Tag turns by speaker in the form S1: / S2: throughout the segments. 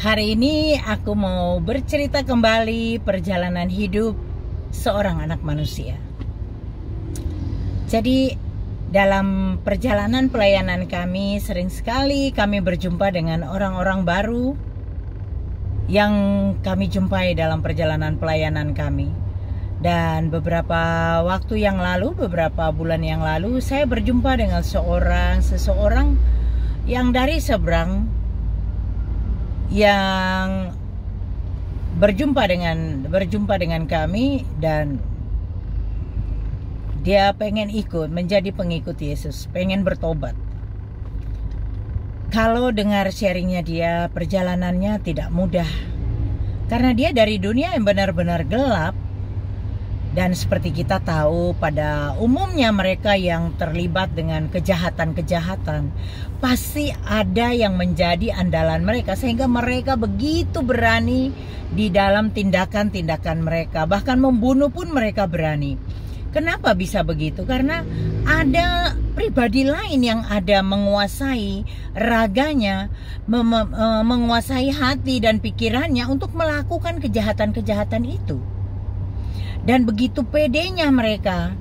S1: Hari ini aku mau bercerita kembali perjalanan hidup seorang anak manusia. Jadi dalam perjalanan pelayanan kami, sering sekali kami berjumpa dengan orang-orang baru yang kami jumpai dalam perjalanan pelayanan kami. Dan beberapa waktu yang lalu, beberapa bulan yang lalu, saya berjumpa dengan seseorang yang dari seberang, yang berjumpa dengan kami, dan dia pengen ikut menjadi pengikut Yesus, pengen bertobat. Kalau dengar sharingnya dia, perjalanannya tidak mudah, karena dia dari dunia yang benar-benar gelap. Dan seperti kita tahu, pada umumnya mereka yang terlibat dengan kejahatan-kejahatan, pasti ada yang menjadi andalan mereka, sehingga mereka begitu berani di dalam tindakan-tindakan mereka. Bahkan membunuh pun mereka berani. Kenapa bisa begitu? Karena ada pribadi lain yang ada menguasai raganya, menguasai hati dan pikirannya untuk melakukan kejahatan-kejahatan itu. Dan begitu pedenya mereka,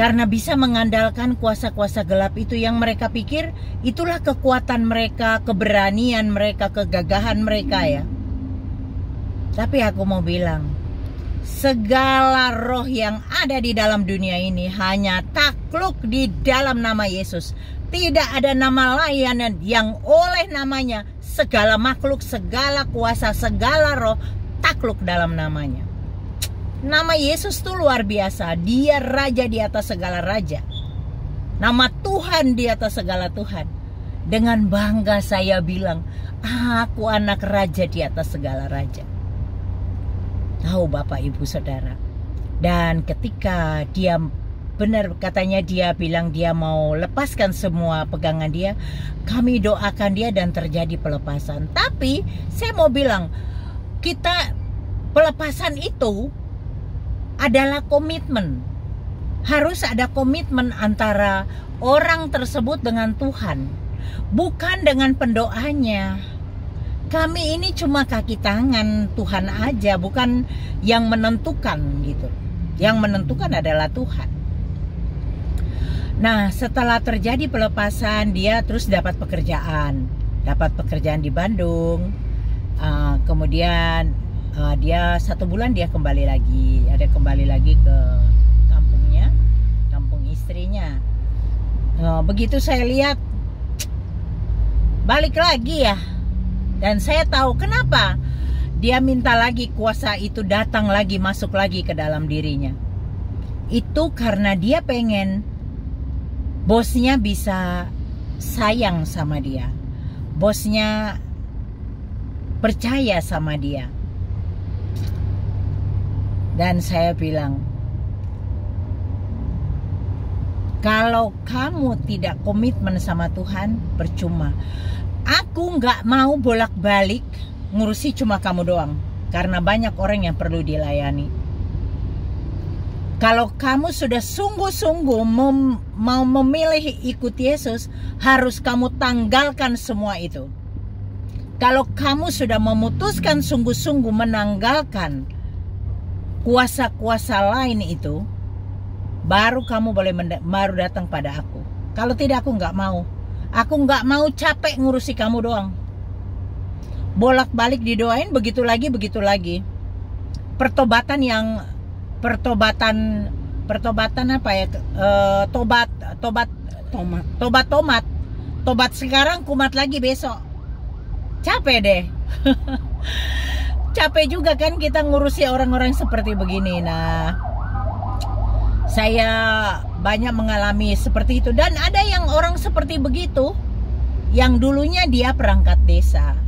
S1: karena bisa mengandalkan kuasa-kuasa gelap itu, yang mereka pikir itulah kekuatan mereka, keberanian mereka, kegagahan mereka ya. Tapi aku mau bilang, segala roh yang ada di dalam dunia ini hanya takluk di dalam nama Yesus. Tidak ada nama lain yang oleh namanya segala makhluk, segala kuasa, segala roh takluk dalam namanya. Nama Yesus tuh luar biasa. Dia raja di atas segala raja. Nama Tuhan di atas segala Tuhan. Dengan bangga saya bilang, aku anak raja di atas segala raja. Tahu Bapak Ibu Saudara. Dan ketika dia benar, katanya dia bilang dia mau lepaskan semua pegangan dia, kami doakan dia dan terjadi pelepasan. Tapi saya mau bilang, pelepasan itu adalah komitmen. Harus ada komitmen antara orang tersebut dengan Tuhan, bukan dengan pendoanya. Kami ini cuma kaki tangan Tuhan aja, bukan yang menentukan gitu. Yang menentukan adalah Tuhan. Nah, setelah terjadi pelepasan, dia terus dapat pekerjaan di Bandung. Kemudian dia 1 bulan dia kembali lagi ke kampungnya, kampung istrinya. Begitu saya lihat, balik lagi ya. Dan saya tahu kenapa dia minta lagi kuasa itu datang lagi, masuk lagi ke dalam dirinya. Itu karena dia pengen bosnya bisa sayang sama dia, bosnya percaya sama dia. Dan saya bilang, kalau kamu tidak komitmen sama Tuhan, percuma. Aku nggak mau bolak-balik ngurusi cuma kamu doang, karena banyak orang yang perlu dilayani. Kalau kamu sudah sungguh-sungguh mau memilih ikut Yesus, harus kamu tanggalkan semua itu. Kalau kamu sudah memutuskan sungguh-sungguh menanggalkan kuasa-kuasa lain itu, baru kamu baru datang pada aku. Kalau tidak, aku nggak mau. Aku nggak mau capek ngurusi kamu doang. Bolak-balik didoain, begitu lagi. Pertobatan apa ya? Tobat sekarang, kumat lagi besok. Capek deh. Capek juga kan kita ngurusi orang-orang seperti begini. Nah, saya banyak mengalami seperti itu. Dan ada yang orang seperti begitu, yang dulunya dia perangkat desa.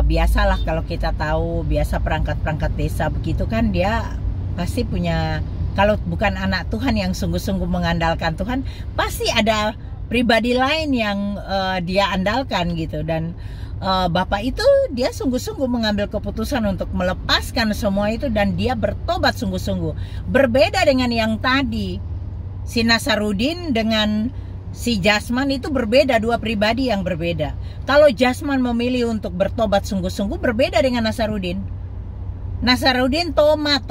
S1: Biasalah kalau kita tahu, biasa perangkat desa begitu kan, dia pasti punya, kalau bukan anak Tuhan yang sungguh-sungguh mengandalkan Tuhan, pasti ada pribadi lain yang dia andalkan gitu. Dan Bapak itu dia sungguh-sungguh mengambil keputusan untuk melepaskan semua itu, dan dia bertobat sungguh-sungguh. Berbeda dengan yang tadi, si Nasarudin dengan Si Jasman itu berbeda, dua pribadi yang berbeda. Kalau Jasman memilih untuk bertobat sungguh-sungguh, berbeda dengan Nasarudin. Nasarudin tobat.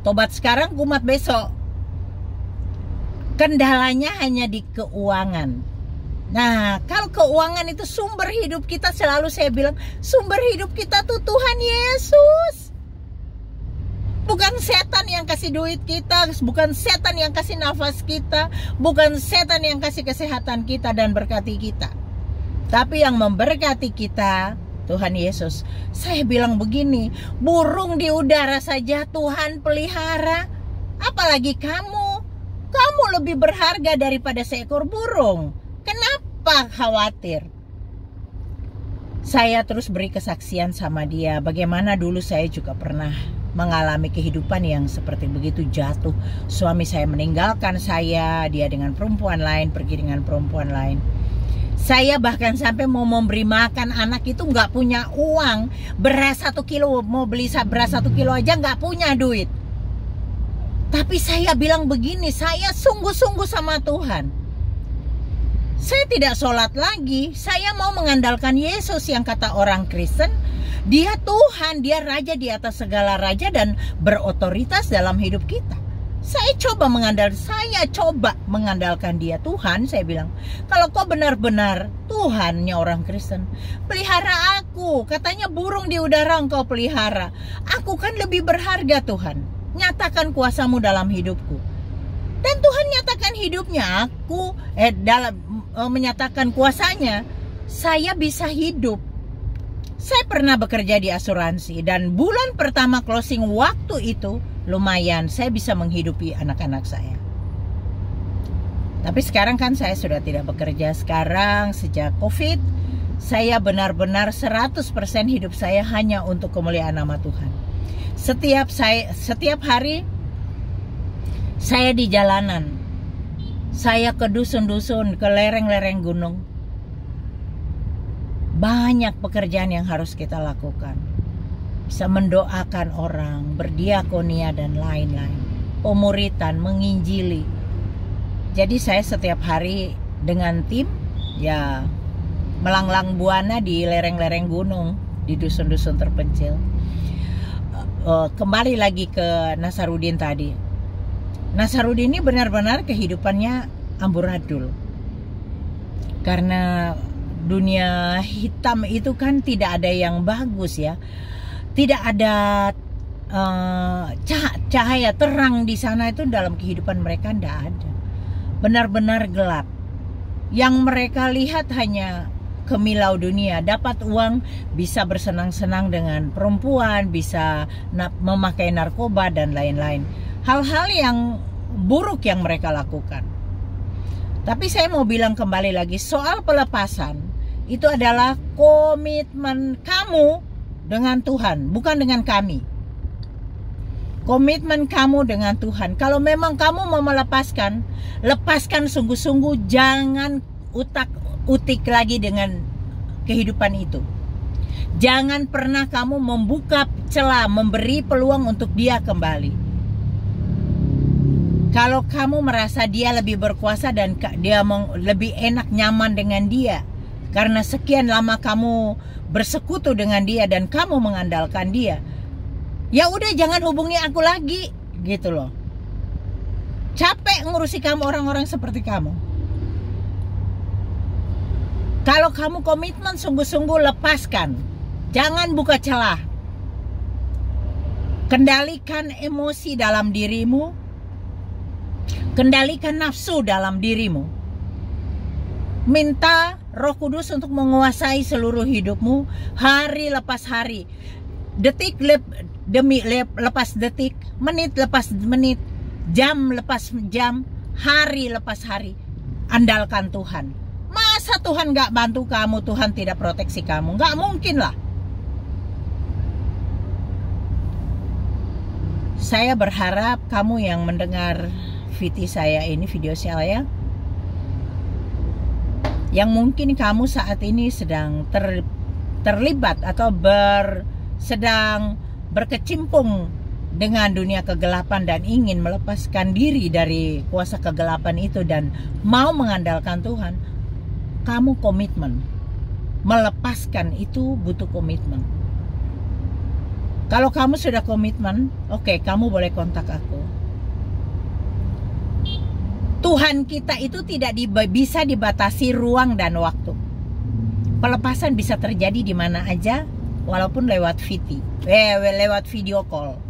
S1: Tobat sekarang, kumat besok. Kendalanya hanya di keuangan. Nah, kalau keuangan itu sumber hidup kita, selalu saya bilang, sumber hidup kita tuh Tuhan Yesus. Bukan setan yang kasih duit kita, bukan setan yang kasih nafas kita, bukan setan yang kasih kesehatan kita dan berkati kita. Tapi yang memberkati kita, Tuhan Yesus. Saya bilang begini, burung di udara saja Tuhan pelihara. Apalagi kamu. Kamu lebih berharga daripada seekor burung. Kenapa khawatir? Saya terus beri kesaksian sama dia. Bagaimana dulu saya juga pernah mengalami kehidupan yang seperti begitu, jatuh. Suami saya meninggalkan saya, dia dengan perempuan lain, pergi dengan perempuan lain. Saya bahkan sampai mau memberi makan anak itu nggak punya uang. Beras 1 kilo, mau beli beras 1 kilo aja nggak punya duit. Tapi saya bilang begini, saya sungguh-sungguh sama Tuhan. Saya tidak sholat lagi, saya mau mengandalkan Yesus yang kata orang Kristen, dia Tuhan, dia Raja di atas segala raja dan berotoritas dalam hidup kita. Saya coba mengandalkan dia. Tuhan, saya bilang, kalau kau benar-benar Tuhannya orang Kristen, pelihara aku. Katanya burung di udara engkau pelihara. Aku kan lebih berharga Tuhan. Nyatakan kuasamu dalam hidupku. Dan Tuhan nyatakan hidupnya. Aku menyatakan kuasanya. Saya bisa hidup. Saya pernah bekerja di asuransi dan bulan pertama closing waktu itu lumayan saya bisa menghidupi anak-anak saya. Tapi sekarang kan saya sudah tidak bekerja. Sekarang sejak COVID saya benar-benar 100% hidup saya hanya untuk kemuliaan nama Tuhan. Setiap hari saya di jalanan. Saya ke dusun-dusun, ke lereng-lereng gunung. Banyak pekerjaan yang harus kita lakukan. Bisa mendoakan orang, berdiakonia dan lain-lain. Pemuritan, menginjili. Jadi saya setiap hari dengan tim ya melanglang buana di lereng-lereng gunung, di dusun-dusun terpencil. Kembali lagi ke Nasarudin tadi. Nasarudin ini benar-benar kehidupannya amburadul. Karena dunia hitam itu kan tidak ada yang bagus ya. Tidak ada cahaya terang di sana itu dalam kehidupan mereka tidak ada. Benar-benar gelap. Yang mereka lihat hanya kemilau dunia, dapat uang, bisa bersenang-senang dengan perempuan, bisa memakai narkoba dan lain-lain. Hal-hal yang buruk yang mereka lakukan. Tapi saya mau bilang kembali lagi, soal pelepasan itu adalah komitmen kamu dengan Tuhan, bukan dengan kami. Komitmen kamu dengan Tuhan. Kalau memang kamu mau melepaskan, lepaskan sungguh-sungguh, jangan utak-utik lagi dengan kehidupan itu. Jangan pernah kamu membuka celah, memberi peluang untuk dia kembali. Kalau kamu merasa dia lebih berkuasa dan dia lebih enak nyaman dengan dia, karena sekian lama kamu bersekutu dengan dia dan kamu mengandalkan dia, ya udah jangan hubungi aku lagi, gitu loh. Capek ngurusi kamu orang-orang seperti kamu. Kalau kamu komitmen sungguh-sungguh, lepaskan. Jangan buka celah. Kendalikan emosi dalam dirimu. Kendalikan nafsu dalam dirimu. Minta Roh Kudus untuk menguasai seluruh hidupmu hari lepas hari. Detik lepas detik, menit lepas menit, jam lepas jam, hari lepas hari. Andalkan Tuhan. Masa Tuhan gak bantu kamu, Tuhan tidak proteksi kamu? Gak mungkin lah. Saya berharap kamu yang mendengar video saya, yang mungkin kamu saat ini sedang terlibat atau sedang berkecimpung dengan dunia kegelapan dan ingin melepaskan diri dari kuasa kegelapan itu dan mau mengandalkan Tuhan, kamu komitmen. Melepaskan itu butuh komitmen. Kalau kamu sudah komitmen, oke, kamu boleh kontak aku. Tuhan kita itu tidak bisa dibatasi ruang dan waktu. Pelepasan bisa terjadi di mana aja, walaupun lewat video call.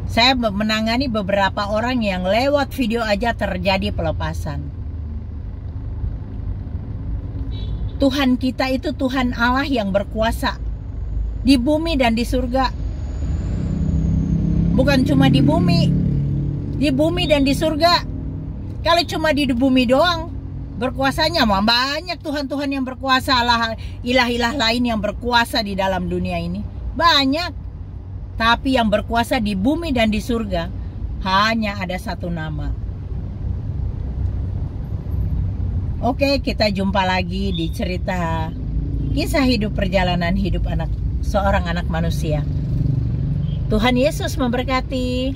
S1: Saya menangani beberapa orang yang lewat video aja terjadi pelepasan. Tuhan kita itu Tuhan Allah yang berkuasa di bumi dan di surga. Bukan cuma di bumi dan di surga. Kalau cuma di bumi doang berkuasanya, mah banyak Tuhan-Tuhan yang berkuasa, ilah-ilah lain yang berkuasa di dalam dunia ini. Banyak. Tapi yang berkuasa di bumi dan di surga hanya ada satu nama. Oke, kita jumpa lagi di cerita kisah hidup perjalanan hidup seorang anak manusia. Tuhan Yesus memberkati.